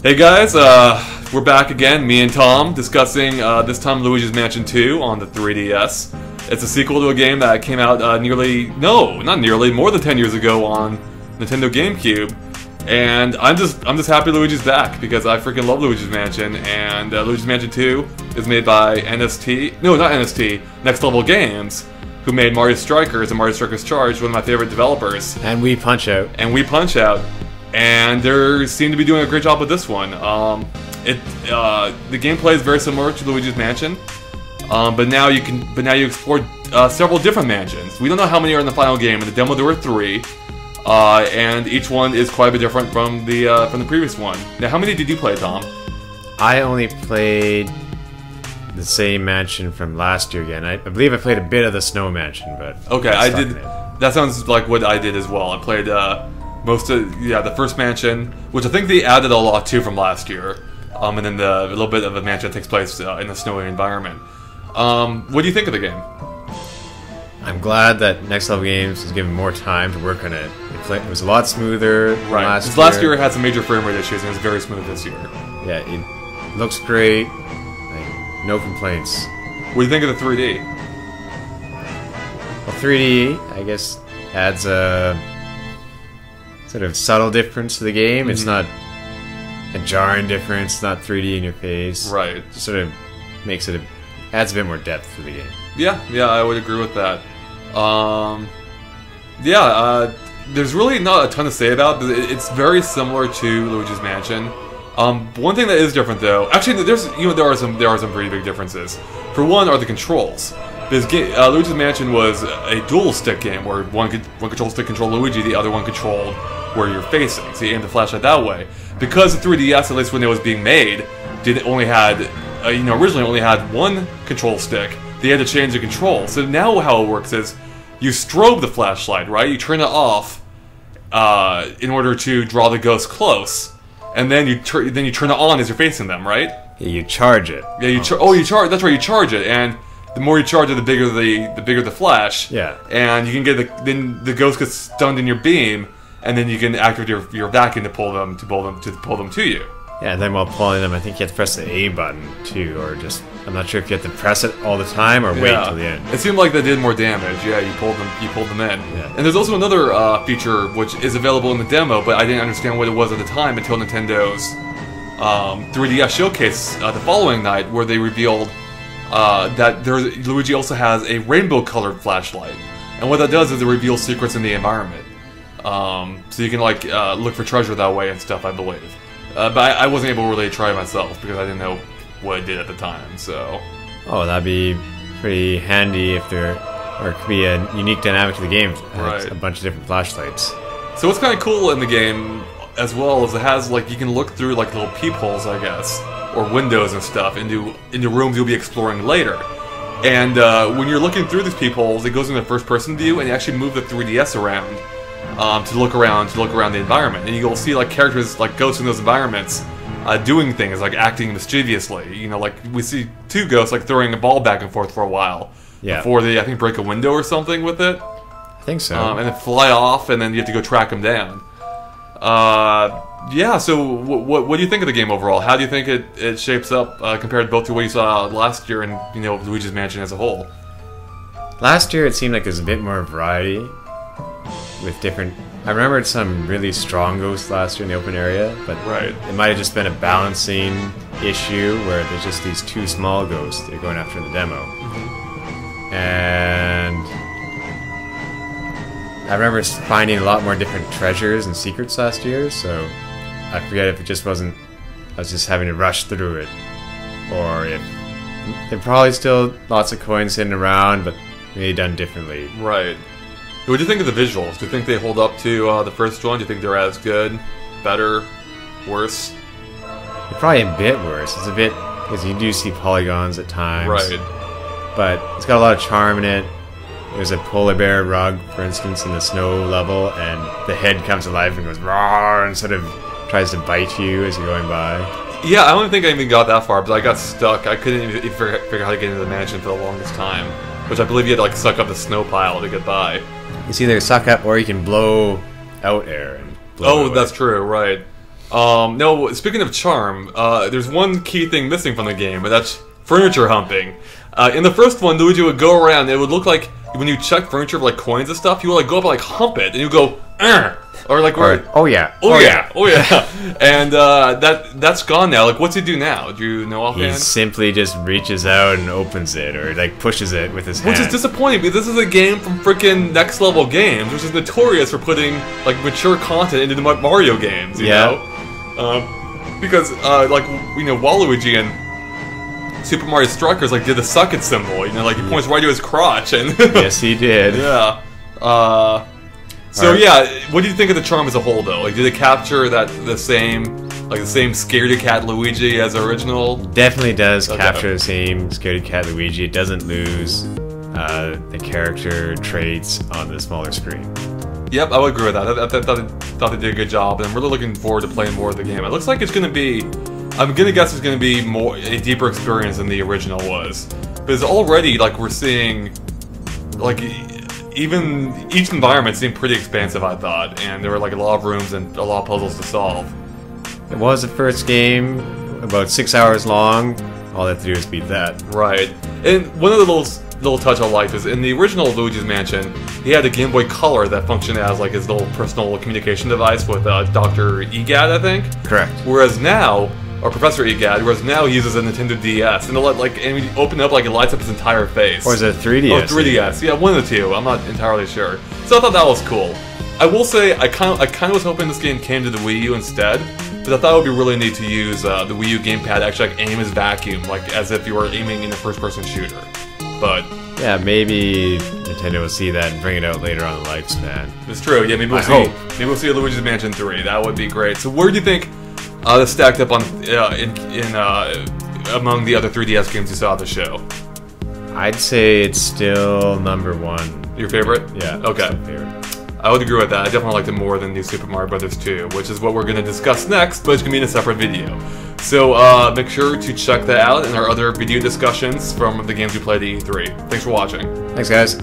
Hey guys, we're back again, me and Tom, discussing this time Luigi's Mansion 2 on the 3DS. It's a sequel to a game that came out more than 10 years ago on Nintendo GameCube. And I'm just happy Luigi's back because I freaking love Luigi's Mansion. And Luigi's Mansion 2 is made by Next Level Games, who made Mario Strikers and Mario Strikers Charged, one of my favorite developers. And We Punch Out. And they seem to be doing a great job with this one. The gameplay is very similar to Luigi's Mansion, but now you explore several different mansions. We don't know how many are in the final game. In the demo, there were 3, and each one is quite a bit different from the previous one. Now, how many did you play, Tom? I only played the same mansion from last year again. I believe I played a bit of the Snow Mansion, but okay, I did. That sounds like what I did as well. I played most of the first mansion, which I think they added a lot too from last year, and then a little bit of a mansion that takes place in a snowy environment. What do you think of the game? I'm glad that Next Level Games was given more time to work on it. It was a lot smoother than last year. Last year it had some major frame rate issues, and it's very smooth this year. Yeah, it looks great. Like, no complaints. What do you think of the 3D? Well, 3D, I guess, adds a sort of subtle difference to the game. Mm-hmm. It's not a jarring difference. It's not 3D in your face. Right. It just sort of makes it adds a bit more depth to the game. Yeah, I would agree with that. There's really not a ton to say about it. It's very similar to Luigi's Mansion. One thing that is different, though, actually, there are some pretty big differences. For one, are the controls. Because Luigi's Mansion was a dual stick game where one control stick controlled Luigi, the other one controlled where you're facing. So you aim the flashlight that way. Because the 3DS, at least when it was being made, originally only had one control stick. They had to change the control. So now how it works is you strobe the flashlight, right? You turn it off in order to draw the ghost close, and then you turn it on as you're facing them, right? Yeah, you charge it. Yeah, you charge. That's right, you charge it, and the more you charge it, the bigger the flash. Yeah. And you can then the ghost gets stunned in your beam, and then you can activate your vacuum to pull them to you. Yeah, and then while pulling them, I think you have to press the A button too, or just I'm not sure if you have to press it all the time or wait till the end. It seemed like that did more damage. Yeah, you pulled them in. Yeah. And there's also another feature which is available in the demo, but I didn't understand what it was at the time until Nintendo's 3DS showcase the following night, where they revealed that Luigi also has a rainbow-colored flashlight, and what that does is it reveals secrets in the environment. So you can look for treasure that way and stuff, I believe. But I wasn't able to really try it myself because I didn't know what it did at the time. So. Oh, that'd be pretty handy if it could be a unique dynamic to the game. Right. A bunch of different flashlights. So what's kind of cool in the game as well is it has you can look through little peepholes, I guess, or windows and stuff into rooms you'll be exploring later. And when you're looking through these peepholes, it goes into first-person view, and you actually move the 3DS around. To look around the environment, and you'll see characters like ghosts in those environments doing things acting mischievously. We see 2 ghosts throwing a ball back and forth for a while before they break a window or something with it. I think so. And then fly off, and then you have to go track them down. So what do you think of the game overall? How do you think it shapes up compared both to what you saw last year and Luigi's Mansion as a whole? Last year it seemed like there's a bit more variety. With different... I remembered some really strong ghosts last year in the open area, but it might have just been a balancing issue where there's just these 2 small ghosts that you're going after in the demo. Mm-hmm. And I remember finding a lot more different treasures and secrets last year, so I forget if it just wasn't... I was just having to rush through it, or if... There are probably still lots of coins hidden around, but maybe done differently. Right. What do you think of the visuals? Do you think they hold up to the first one? Do you think they're as good, better, worse? They're probably a bit worse. It's a bit... because you do see polygons at times. Right. but it's got a lot of charm in it. There's a polar bear rug, for instance, in the snow level, and the head comes to life and goes roar and sort of tries to bite you as you're going by. Yeah, I don't think I even got that far, but I got stuck. I couldn't even figure out how to get into the mansion for the longest time, which I believe you had to like suck up the snow pile to get by. It's either suck up or you can blow out air. And blow that's true, right. No, speaking of charm, there's one key thing missing from the game, and that's furniture humping. In the first one, Luigi would go around, and it would look like when you check furniture for like coins and stuff, you would like go up and like hump it, and you go, or like, oh yeah, and that's gone now. Like, what's he do now? Do you know offhand? He simply just reaches out and opens it, or like pushes it with his hand. Which is disappointing because this is a game from freaking Next Level Games, which is notorious for putting like mature content into the Mario games. You know, because like Waluigi and Super Mario Strikers like did the suck it symbol. You know, like he points right to his crotch, and yes, he did. Yeah. So what do you think of the charm as a whole, though? Like, did it capture the same scaredy cat Luigi as original? Definitely does capture the same scaredy cat Luigi. It doesn't lose the character traits on the smaller screen. Yep, I would agree with that. I thought they did a good job, and I'm really looking forward to playing more of the game. It looks like it's going to be... I'm going to guess it's going to be a deeper experience than the original was. Because already, like, we're seeing... like... even each environment seemed pretty expansive, I thought, and there were like a lot of rooms and a lot of puzzles to solve. It was the first game, about 6 hours long. All they have to do is beat that. Right. And one of the little touch I liked is in the original Luigi's Mansion, he had a Game Boy Color that functioned as like his little personal communication device with Dr. Egad, I think. Correct. Whereas now, or Professor Egad, whereas now he uses a Nintendo DS, and when you open it up, like it lights up his entire face. Or is it a 3DS? Oh, 3DS. Yeah, one of the two. I'm not entirely sure. So I thought that was cool. I will say, I kind of was hoping this game came to the Wii U instead, because I thought it would be really neat to use the Wii U gamepad to actually like aim his vacuum, like as if you were aiming in a first-person shooter. But yeah, maybe Nintendo will see that and bring it out later on the lifespan. It's true. Yeah, maybe we'll see a Luigi's Mansion 3. That would be great. So where do you think this stacked up on among the other 3DS games you saw at the show? I'd say it's still #1. Your favorite? Yeah. Okay. Favorite. I would agree with that. I definitely liked it more than New Super Mario Bros. 2, which is what we're going to discuss next, but it's going to be in a separate video. So make sure to check that out and our other video discussions from the games we played at E3. Thanks for watching. Thanks, guys.